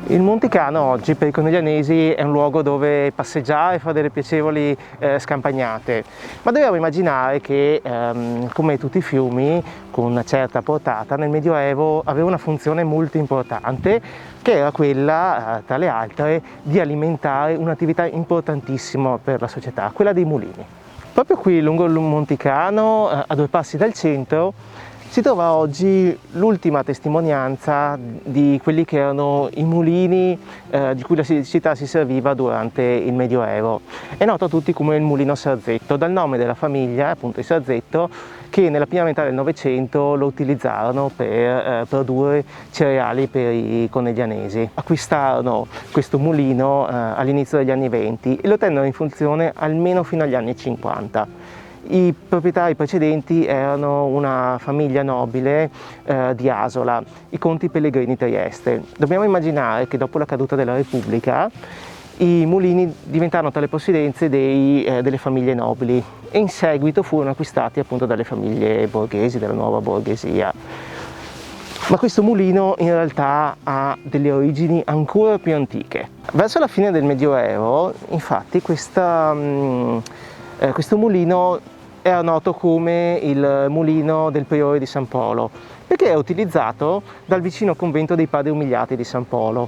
Il Monticano oggi per i coneglianesi è un luogo dove passeggiare e fare delle piacevoli scampagnate, ma dobbiamo immaginare che come tutti i fiumi con una certa portata nel Medioevo aveva una funzione molto importante, che era quella, tra le altre, di alimentare un'attività importantissima per la società, quella dei mulini. Proprio qui lungo il Monticano, a 2 passi dal centro, si trova oggi l'ultima testimonianza di quelli che erano i mulini di cui la città si serviva durante il Medioevo. È noto a tutti come il mulino Sarzetto, dal nome della famiglia, appunto il Sarzetto, che nella prima metà del Novecento lo utilizzarono per produrre cereali per i coneglianesi. Acquistarono questo mulino all'inizio degli anni 20 e lo tennero in funzione almeno fino agli anni 50. I proprietari precedenti erano una famiglia nobile di Asola, i conti Pellegrini Trieste. Dobbiamo immaginare che dopo la caduta della Repubblica i mulini diventarono tra le possedenze delle famiglie nobili e in seguito furono acquistati appunto dalle famiglie borghesi, della nuova borghesia. Ma questo mulino in realtà ha delle origini ancora più antiche. Verso la fine del Medioevo, infatti, questo mulino era noto come il mulino del priore di San Polo, perché è utilizzato dal vicino convento dei Padri Umiliati di San Polo.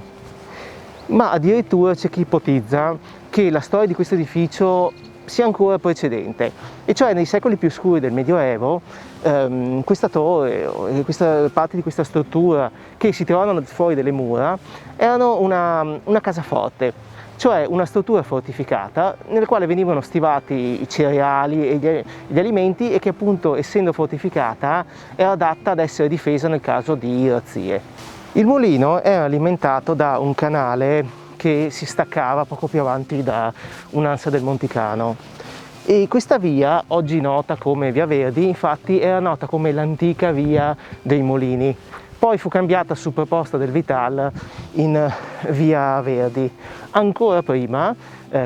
Ma addirittura c'è chi ipotizza che la storia di questo edificio sia ancora precedente, e cioè nei secoli più scuri del Medioevo questa torre, questa parte di questa struttura che si trovavano fuori delle mura, erano una casaforte, cioè una struttura fortificata nella quale venivano stivati i cereali e gli alimenti, e che appunto, essendo fortificata, era adatta ad essere difesa nel caso di razzie. Il mulino era alimentato da un canale che si staccava poco più avanti da un'ansa del Monticano, e questa via, oggi nota come Via Verdi, infatti era nota come l'antica via dei mulini. Poi fu cambiata su proposta del Vital in Via Verdi. Ancora prima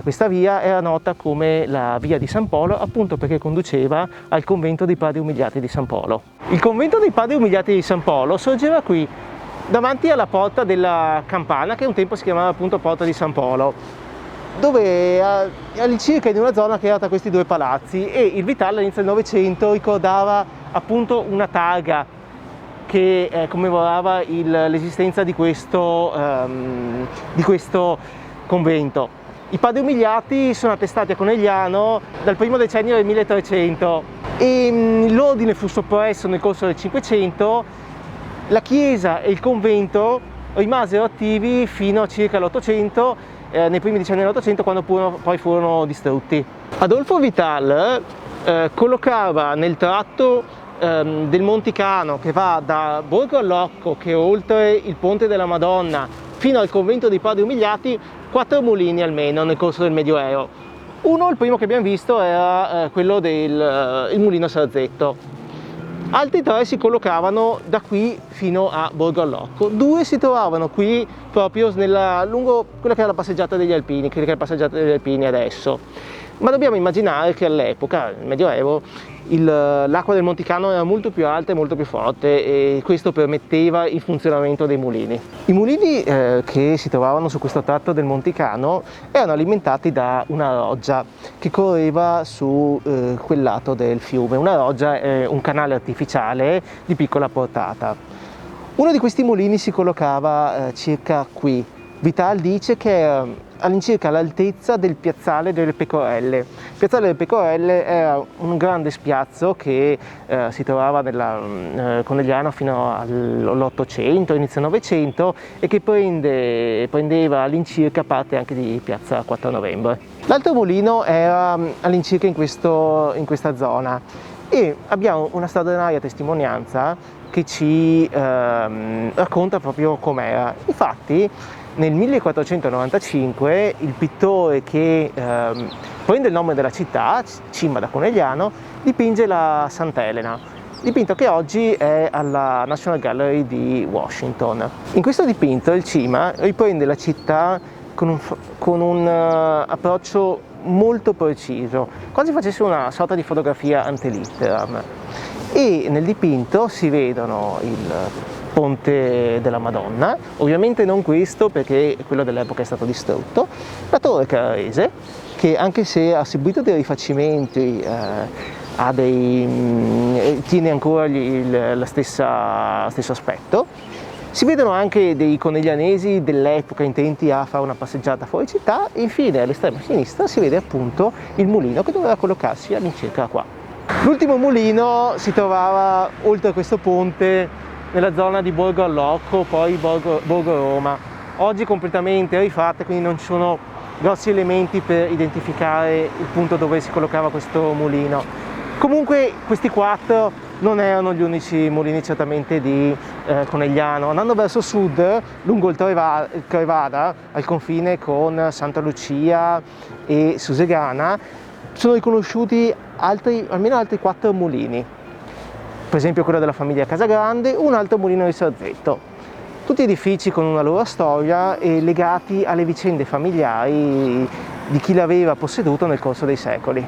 questa via era nota come la via di San Polo, appunto perché conduceva al convento dei Padri Umiliati di San Polo. Il convento dei Padri Umiliati di San Polo sorgeva qui, davanti alla porta della Campana, che un tempo si chiamava appunto Porta di San Polo, dove all'incirca in una zona che era tra questi 2 palazzi, e il Vital all'inizio del Novecento ricordava appunto una targa che commemorava l'esistenza di questo convento. I Padri Umiliati sono attestati a Conegliano dal primo decennio del 1300 e l'ordine fu soppresso nel corso del 500. La chiesa e il convento rimasero attivi fino a circa l'800, nei primi decenni dell'800, quando poi furono distrutti. Adolfo Vital collocava nel tratto del Monticano, che va da Borgo Allocco, che è oltre il Ponte della Madonna, fino al convento dei Padri Umiliati, 4 mulini almeno nel corso del Medioevo. Uno, il primo che abbiamo visto, era quello del mulino Sarzetto. Altri 3 si collocavano da qui fino a Borgo Allocco. 2 si trovavano qui proprio lungo quella che era la passeggiata degli Alpini, quella che è la passeggiata degli Alpini adesso. Ma dobbiamo immaginare che all'epoca, nel Medioevo, l'acqua del Monticano era molto più alta e molto più forte, e questo permetteva il funzionamento dei mulini. I mulini che si trovavano su questo tratto del Monticano erano alimentati da una roggia che correva su quel lato del fiume. Una roggia è un canale artificiale di piccola portata. Uno di questi mulini si collocava circa qui. Vital dice che era all'incirca all'altezza del piazzale delle Pecorelle. Il piazzale delle Pecorelle era un grande spiazzo che si trovava nella Conegliano fino all'800, inizio Novecento, e che prendeva all'incirca parte anche di piazza 4 Novembre. L'altro mulino era all'incirca in questa zona, e abbiamo una straordinaria testimonianza che ci racconta proprio com'era. Infatti, nel 1495 il pittore che prende il nome della città, Cima da Conegliano, dipinge la Sant'Elena, dipinto che oggi è alla National Gallery di Washington. In questo dipinto il Cima riprende la città con un approccio molto preciso, quasi facesse una sorta di fotografia ante litteram. E nel dipinto si vedono Ponte della Madonna, ovviamente non questo perché quello dell'epoca è stato distrutto, la Torre Carrarese, che anche se ha subito dei rifacimenti tiene ancora lo stesso aspetto. Si vedono anche dei coneglianesi dell'epoca intenti a fare una passeggiata fuori città e infine all'estrema sinistra si vede appunto il mulino che doveva collocarsi all'incirca qua. L'ultimo mulino si trovava oltre a questo ponte nella zona di Borgo Allocco, poi Borgo Roma, oggi completamente rifatte, quindi non ci sono grossi elementi per identificare il punto dove si collocava questo mulino. Comunque questi 4 non erano gli unici mulini certamente di Conegliano. Andando verso sud, lungo il Trevada, al confine con Santa Lucia e Susegana, sono riconosciuti almeno altri 4 mulini, per esempio quello della famiglia Casagrande, un altro mulino di Sarzetto. Tutti edifici con una loro storia e legati alle vicende familiari di chi l'aveva posseduto nel corso dei secoli.